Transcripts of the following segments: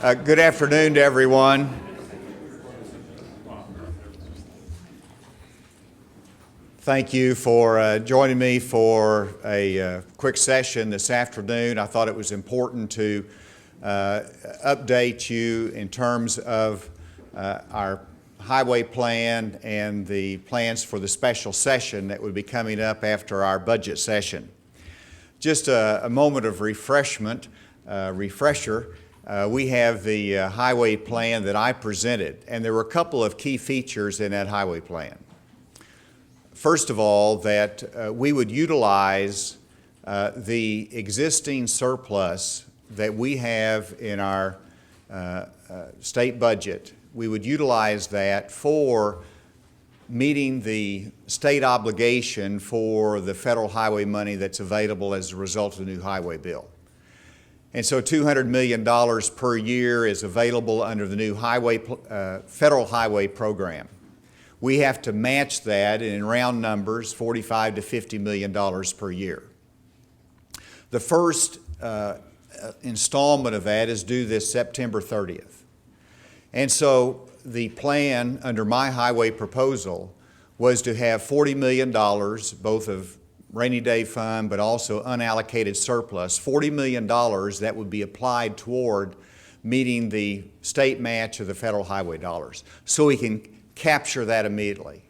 Good afternoon to everyone. Thank you for joining me for a quick session this afternoon. I thought it was important to update you in terms of our highway plan and the plans for the special session that would be coming up after our budget session. Just a moment of refresher. We have the highway plan that I presented, and there were a couple of key features in that highway plan. First of all, that we would utilize the existing surplus that we have in our state budget. We would utilize that for meeting the state obligation for the federal highway money that's available as a result of the new highway bill. And so $200 million per year is available under the new federal highway program. We have to match that in round numbers, $45 to $50 million per year. The first installment of that is due this September 30th. And so the plan under my highway proposal was to have $40 million, both of rainy day fund, but also unallocated surplus, $40 million that would be applied toward meeting the state match of the federal highway dollars. So we can capture that immediately.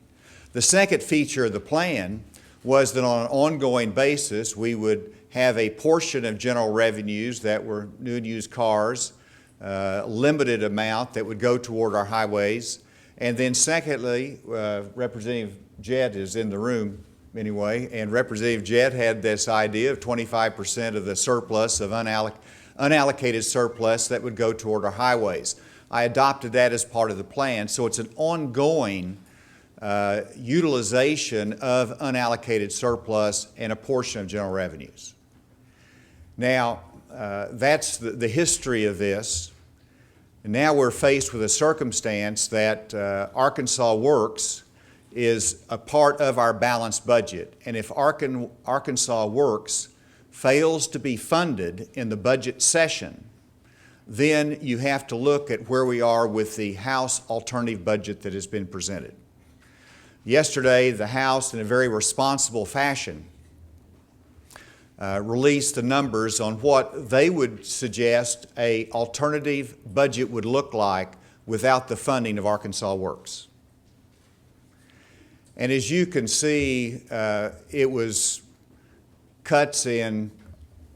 The second feature of the plan was that on an ongoing basis, we would have a portion of general revenues that were new and used cars, limited amount that would go toward our highways. And then secondly, Representative Jett is in the room anyway, and Representative Jett had this idea of 25% of the surplus of unallocated surplus that would go toward our highways. I adopted that as part of the plan, so it's an ongoing utilization of unallocated surplus and a portion of general revenues. Now, that's the history of this. And now we're faced with a circumstance that Arkansas Works is a part of our balanced budget. And if Arkansas Works fails to be funded in the budget session, then you have to look at where we are with the House alternative budget that has been presented. Yesterday, the House, in a very responsible fashion, released the numbers on what they would suggest an alternative budget would look like without the funding of Arkansas Works. And as you can see, it was cuts in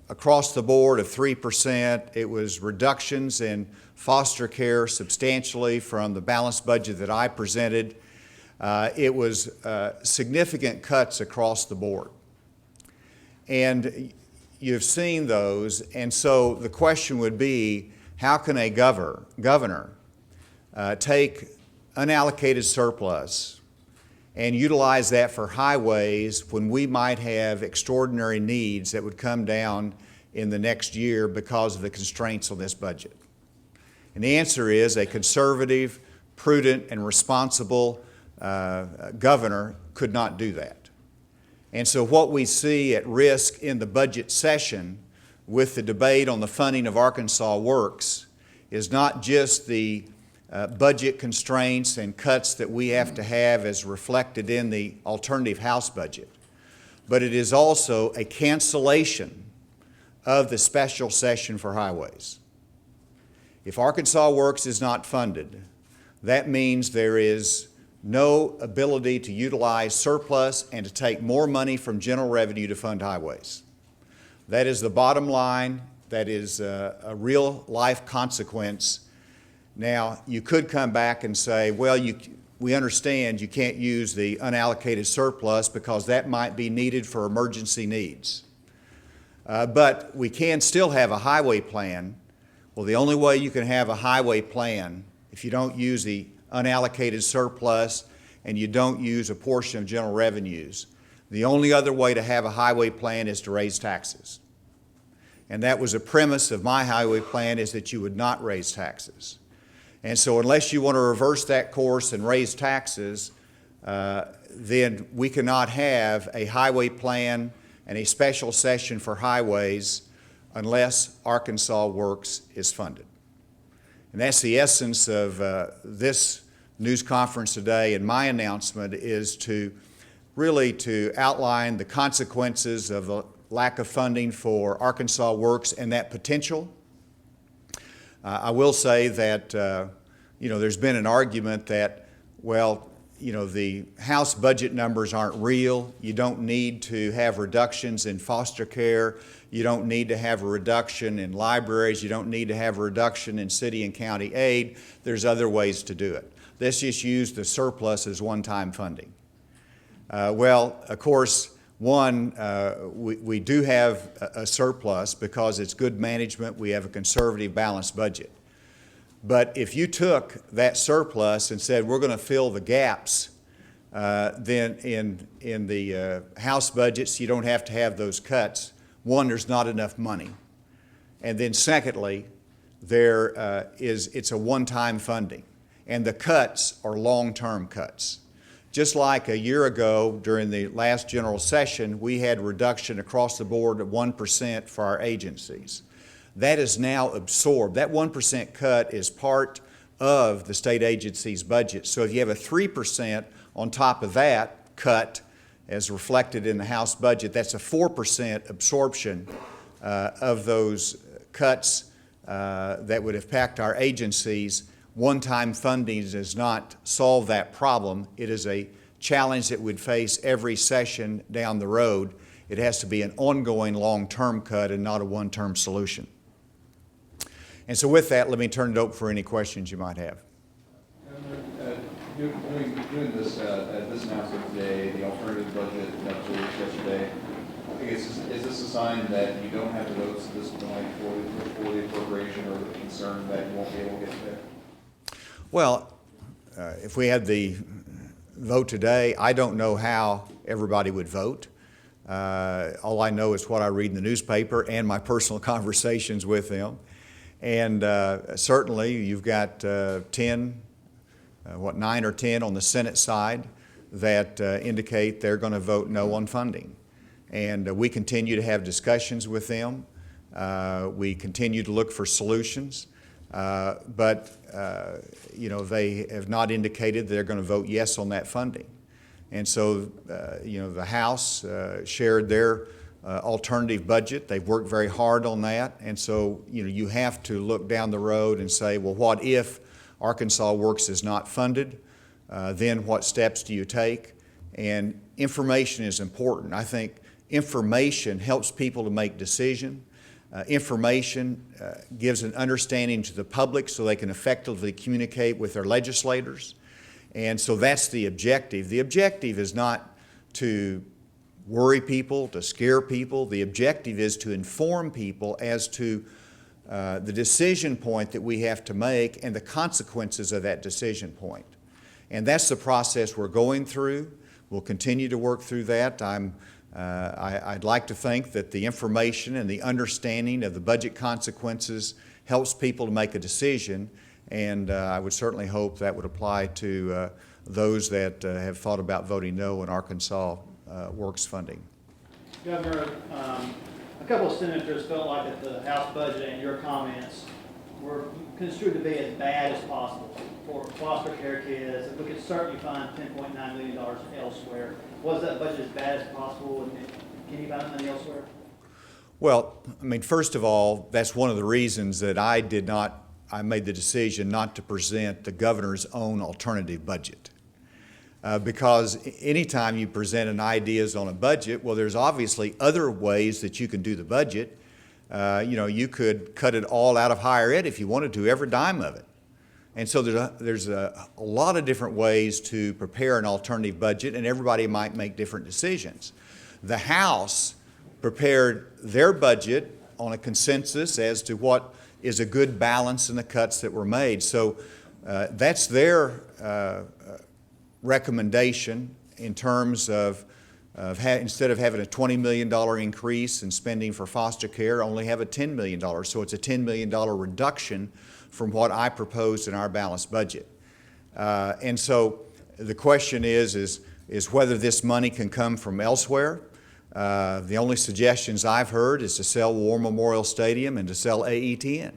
across the board of 3%. It was reductions in foster care substantially from the balanced budget that I presented. It was significant cuts across the board. And you've seen those, and so the question would be, how can a governor take unallocated surplus and utilize that for highways when we might have extraordinary needs that would come down in the next year because of the constraints on this budget? And the answer is a conservative, prudent, and responsible governor could not do that. And so what we see at risk in the budget session with the debate on the funding of Arkansas Works is not just the budget constraints and cuts that we have to have as reflected in the alternative House budget, but it is also a cancellation of the special session for highways. If Arkansas Works is not funded, that means there is no ability to utilize surplus and to take more money from general revenue to fund highways. That is the bottom line. That is a real life consequence. Now, you could come back and say, well, we understand you can't use the unallocated surplus because that might be needed for emergency needs. But we can still have a highway plan. Well, the only way you can have a highway plan if you don't use the unallocated surplus and you don't use a portion of general revenues, the only other way to have a highway plan is to raise taxes. And that was a premise of my highway plan, is that you would not raise taxes. And so unless you want to reverse that course and raise taxes, then we cannot have a highway plan and a special session for highways unless Arkansas Works is funded. And that's the essence of this news conference today, and my announcement is to really to outline the consequences of the lack of funding for Arkansas Works and that potential. I will say that there's been an argument that, well, the House budget numbers aren't real. You don't need to have reductions in foster care. You don't need to have a reduction in libraries. You don't need to have a reduction in city and county aid. There's other ways to do it. Let's just use the surplus as one-time funding. Well, of course, we do have a surplus because it's good management. We have a conservative, balanced budget. But if you took that surplus and said, we're going to fill the gaps, then in the House budgets, you don't have to have those cuts. One, there's not enough money. And then secondly, it's a one-time funding. And the cuts are long-term cuts. Just like a year ago during the last general session, we had reduction across the board of 1% for our agencies. That is now absorbed. That 1% cut is part of the state agency's budget. So if you have a 3% on top of that cut, as reflected in the House budget, that's a 4% absorption of those cuts that would impact our agencies. One-time funding does not solve that problem. It is a challenge that would face every session down the road. It has to be an ongoing long-term cut and not a one-term solution. And so with that, let me turn it over for any questions you might have. Doing this announcement today, the alternative budget that was released yesterday, I guess, is this a sign that you don't have the votes at this point for the appropriation, or the concern that you won't be able to get there? Well, if we had the vote today, I don't know how everybody would vote. All I know is what I read in the newspaper and my personal conversations with them. And certainly you've got 9 or 10 on the Senate side that indicate they're going to vote no on funding. And we continue to have discussions with them. We continue to look for solutions. But they have not indicated they're going to vote yes on that funding. And so, the House shared their alternative budget. They've worked very hard on that. And so, you have to look down the road and say, well, what if Arkansas Works is not funded? Then what steps do you take? And information is important. I think information helps people to make decisions. Information gives an understanding to the public so they can effectively communicate with their legislators. And so that's the objective. The objective is not to worry people, to scare people. The objective is to inform people as to the decision point that we have to make and the consequences of that decision point. And that's the process we're going through. We'll continue to work through that. I'd like to think that the information and the understanding of the budget consequences helps people to make a decision, and I would certainly hope that would apply to those that have thought about voting no in Arkansas Works funding. Governor, a couple of senators felt like that the House budget and your comments were construed to be as bad as possible for foster care kids. We could certainly find $10.9 million elsewhere. Was that budget as bad as possible, and can you find money elsewhere? Well, first of all, that's one of the reasons that I made the decision not to present the governor's own alternative budget. Because anytime you present an ideas on a budget, well, there's obviously other ways that you can do the budget. You could cut it all out of higher ed if you wanted to, every dime of it. And so there's a lot of different ways to prepare an alternative budget, and everybody might make different decisions. The House prepared their budget on a consensus as to what is a good balance in the cuts that were made. So that's their recommendation in terms of instead of having a $20 million increase in spending for foster care, only have a $10 million. So it's a $10 million reduction from what I proposed in our balanced budget. And so the question is whether this money can come from elsewhere. The only suggestions I've heard is to sell War Memorial Stadium and to sell AETN.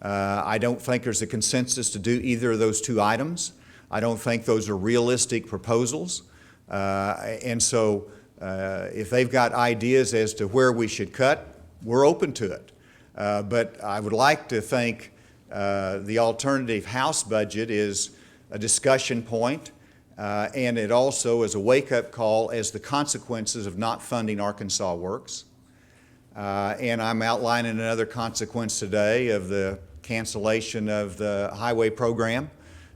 I don't think there's a consensus to do either of those two items. I don't think those are realistic proposals. And so if they've got ideas as to where we should cut, we're open to it. But I would like to think the alternative House budget is a discussion point, and it also is a wake-up call as the consequences of not funding Arkansas Works. And I'm outlining another consequence today of the cancellation of the highway program,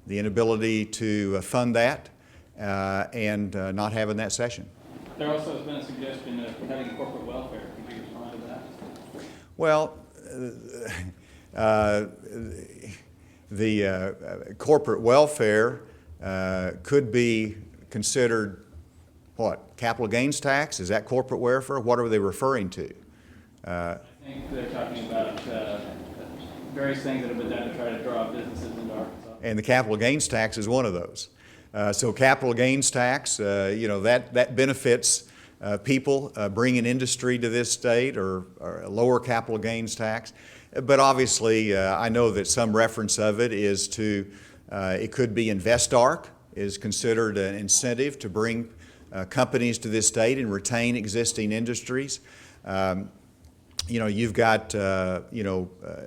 the inability to fund that, and not having that session. There also has been a suggestion of having corporate welfare. Could you respond to that? Well, the corporate welfare could be considered, what, capital gains tax? Is that corporate welfare? What are they referring to? I think they're talking about various things that have been done to try to draw businesses into Arkansas. And the capital gains tax is one of those. So capital gains tax, that benefits people bringing industry to this state, or a lower capital gains tax. But obviously, I know that some reference of it is to, it could be InvestArc is considered an incentive to bring companies to this state and retain existing industries. You've got,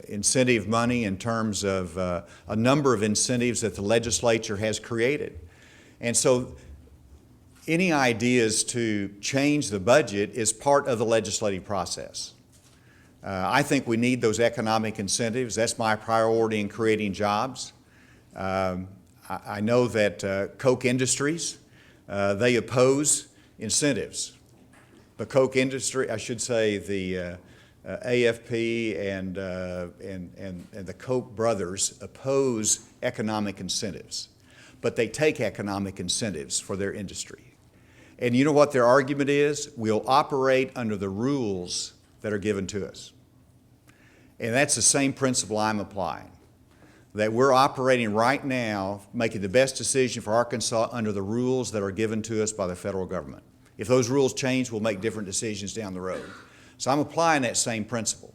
incentive money in terms of a number of incentives that the legislature has created. And so any ideas to change the budget is part of the legislative process. I think we need those economic incentives. That's my priority in creating jobs. I know that Koch Industries, they oppose incentives. The Koch industry, I should say the AFP and the Koch brothers oppose economic incentives, but they take economic incentives for their industry. And you know what their argument is? We'll operate under the rules that are given to us. And that's the same principle I'm applying, that we're operating right now, making the best decision for Arkansas under the rules that are given to us by the federal government. If those rules change, we'll make different decisions down the road. So I'm applying that same principle.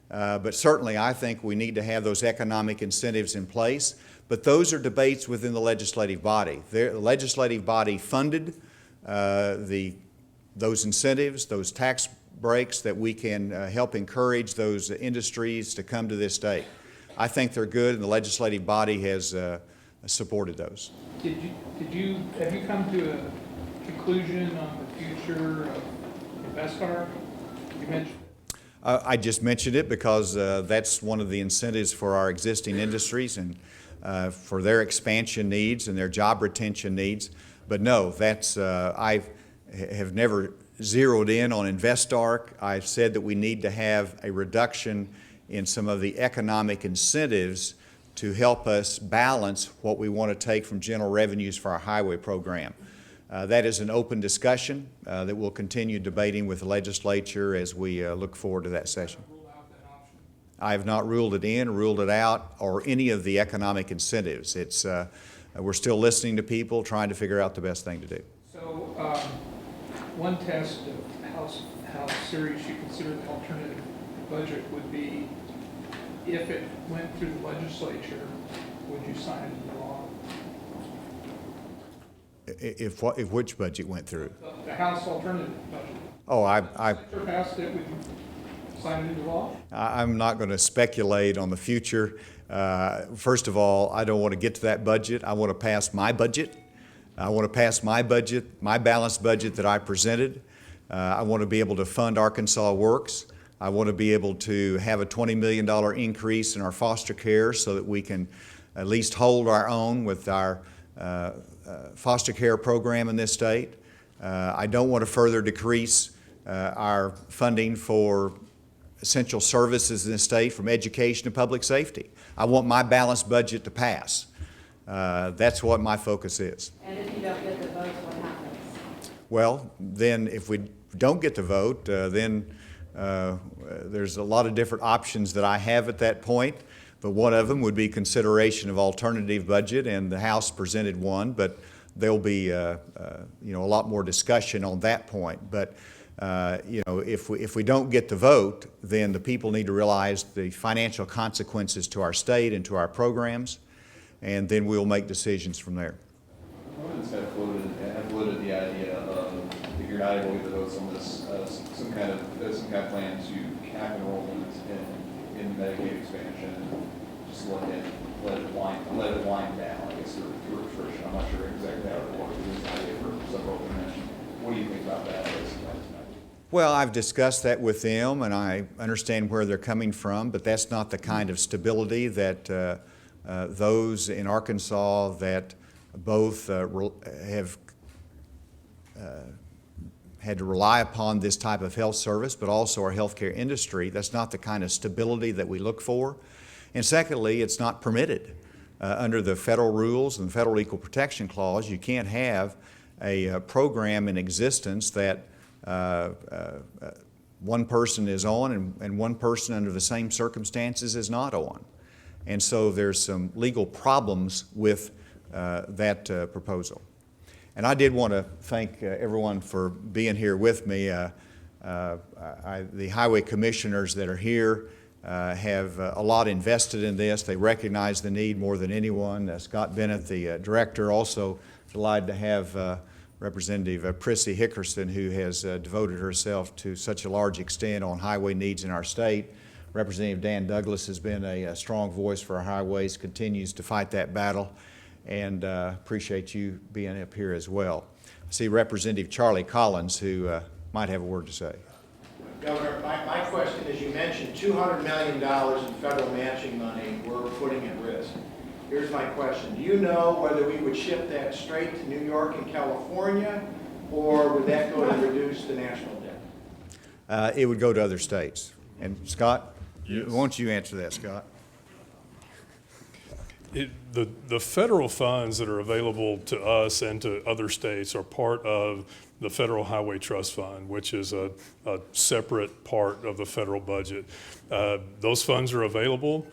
But certainly I think we need to have those economic incentives in place, but those are debates within the legislative body. The legislative body funded those incentives, those tax breaks that we can help encourage those industries to come to this state. I think they're good, and the legislative body has supported those. Have you come to a conclusion on the future of InvestArc? You mentioned it. I just mentioned it because that's one of the incentives for our existing industries and for their expansion needs and their job retention needs. But no, that's I have never zeroed in on InvestArc. I've said that we need to have a reduction in some of the economic incentives to help us balance what we want to take from general revenues for our highway program. That is an open discussion that we'll continue debating with the legislature as we look forward to that session. I have not ruled it in, ruled it out, or any of the economic incentives. It's, we're still listening to people, trying to figure out the best thing to do. So one test of how serious you consider the alternative budget would be if it went through the legislature, would you sign it into law? If which budget went through? The House alternative budget. Oh, If the legislature passed it, would you sign it into law? I'm not going to speculate on the future. First of all, I don't want to get to that budget. I want to pass my budget. I want to pass my budget, my balanced budget that I presented. I want to be able to fund Arkansas Works. I want to be able to have a $20 million increase in our foster care so that we can at least hold our own with our foster care program in this state. I don't want to further decrease our funding for essential services in the state, from education to public safety. I want my balanced budget to pass. That's what my focus is. And if you don't get the votes, what happens? Well, then if we don't get the vote, then there's a lot of different options that I have at that point. But one of them would be consideration of alternative budget, and the House presented one. But there'll be a lot more discussion on that point. But If we don't get the vote, then the people need to realize the financial consequences to our state and to our programs, and then we'll make decisions from there. Opponents have floated the idea of, if you're not able to get the votes on this, some kind of plan to cap enrollment in Medicaid expansion, just let it wind down, I guess, through attrition. I'm not sure exactly how it works. It is an idea for several dimensions. What do you think about that? Well, I've discussed that with them, and I understand where they're coming from, but that's not the kind of stability that those in Arkansas that both have had to rely upon this type of health service, but also our healthcare industry. That's not the kind of stability that we look for. And secondly, it's not permitted. Under the federal rules and the Federal Equal Protection Clause, you can't have a program in existence that one person is on and one person under the same circumstances is not on. And so there's some legal problems with that proposal. And I did want to thank everyone for being here with me. The highway commissioners that are here have a lot invested in this. They recognize the need more than anyone. Scott Bennett, the director, also delighted to have Representative Prissy Hickerson, who has devoted herself to such a large extent on highway needs in our state. Representative Dan Douglas has been a strong voice for our highways, continues to fight that battle, and appreciate you being up here as well. I see Representative Charlie Collins, who might have a word to say. Governor, my question is, you mentioned $200 million in federal matching money we're putting at risk. Here's my question. Do you know whether we would ship that straight to New York and California, or would that go to reduce the national debt? It would go to other states. And Scott, Yes. why don't you answer that, Scott? The federal funds that are available to us and to other states are part of the Federal Highway Trust Fund, which is a separate part of the federal budget. Those funds are available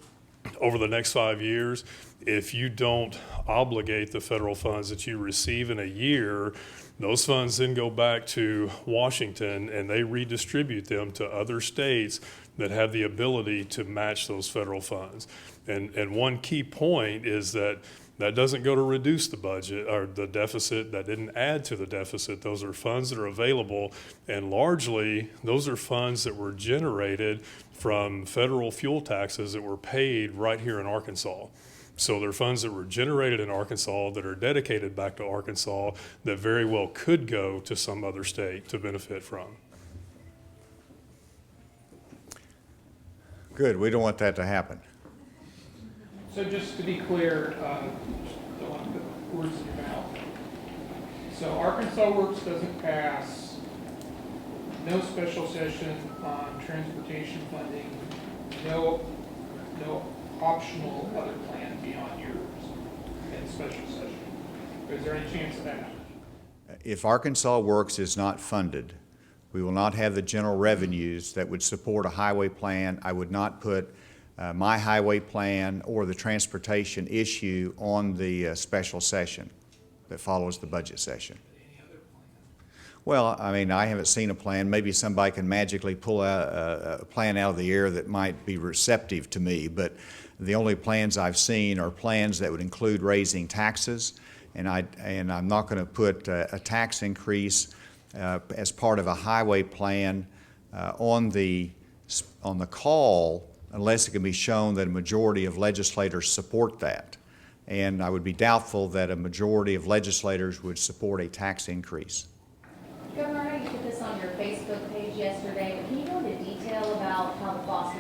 over the next 5 years. If you don't obligate the federal funds that you receive in a year, those funds then go back to Washington and they redistribute them to other states that have the ability to match those federal funds. And one key point is that doesn't go to reduce the budget or the deficit. That didn't add to the deficit. Those are funds that are available, and largely those are funds that were generated from federal fuel taxes that were paid right here in Arkansas. So they're funds that were generated in Arkansas that are dedicated back to Arkansas that very well could go to some other state to benefit from. Good. We don't want that to happen. So just to be clear, don't want to put words in your mouth. So Arkansas Works doesn't pass, no special session on transportation funding, no optional other plan beyond yours in special session. Is there any chance of that? If Arkansas Works is not funded, we will not have the general revenues that would support a highway plan. I would not put my highway plan or the transportation issue on the special session that follows the budget session. Well, I mean, I haven't seen a plan. Maybe somebody can magically pull a plan out of the air that might be receptive to me, but the only plans I've seen are plans that would include raising taxes, and I'm not going to put a tax increase as part of a highway plan on the call unless it can be shown that a majority of legislators support that. And I would be doubtful that a majority of legislators would support a tax increase. Governor, I know you put this on your Facebook page yesterday, but can you go into detail about how the foster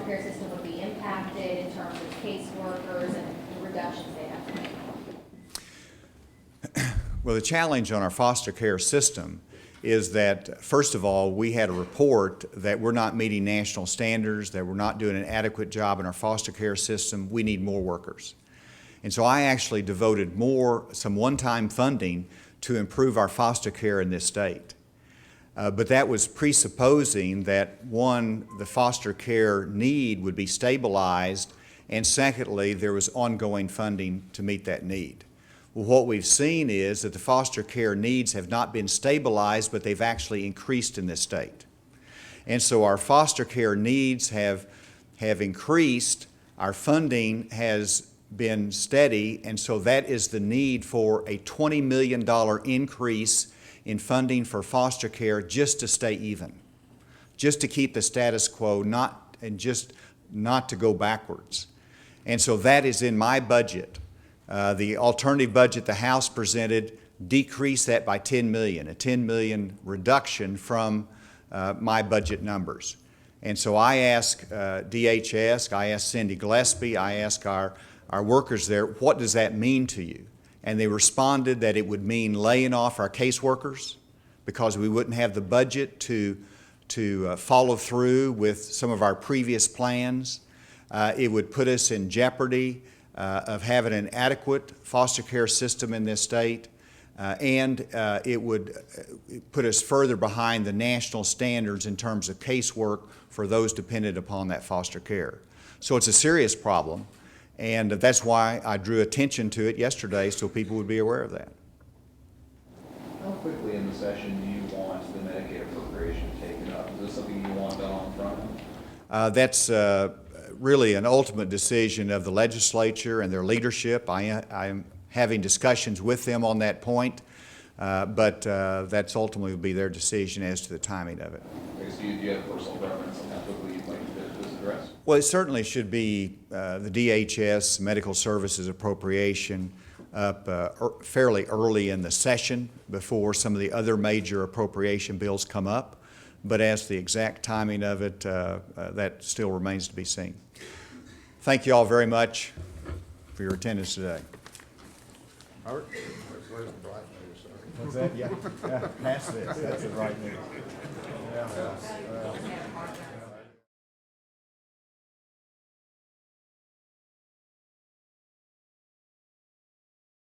care system would be impacted in terms of caseworkers and the reductions they have to make? Well, the challenge on our foster care system is that, first of all, we had a report that we're not meeting national standards, that we're not doing an adequate job in our foster care system. We need more workers. And so I actually devoted some one-time funding to improve our foster care in this state. But that was presupposing that, one, the foster care need would be stabilized, and secondly, there was ongoing funding to meet that need. Well, what we've seen is that the foster care needs have not been stabilized, but they've actually increased in this state. And so our foster care needs have increased, our funding has been steady, and so that is the need for a $20 million increase in funding for foster care just to stay even, just to keep the status quo, not to go backwards. And so that is in my budget. The alternative budget the House presented decreased that by $10 million, a $10 million reduction from my budget numbers. And so I asked DHS, I asked Cindy Gillespie, I asked our workers there, what does that mean to you? And they responded that it would mean laying off our caseworkers because we wouldn't have the budget to follow through with some of our previous plans. It would put us in jeopardy of having an adequate foster care system in this state, and it would put us further behind the national standards in terms of casework for those dependent upon that foster care. So it's a serious problem, and that's why I drew attention to it yesterday so people would be aware of that. How quickly in the session do you want the Medicaid appropriation taken up? Is this something you want done on the front end? That's really an ultimate decision of the legislature and their leadership. I'm having discussions with them on that point, but that's ultimately will be their decision as to the timing of it. Okay, so do you have a personal preference on how quickly you'd like to get this addressed? Well, it certainly should be the DHS Medical Services appropriation up fairly early in the session before some of the other major appropriation bills come up. But as the exact timing of it, that still remains to be seen. Thank you all very much for your attendance today. Art, where's the black news, sorry? What's that? Yeah, pass this. That's the right news. Yeah.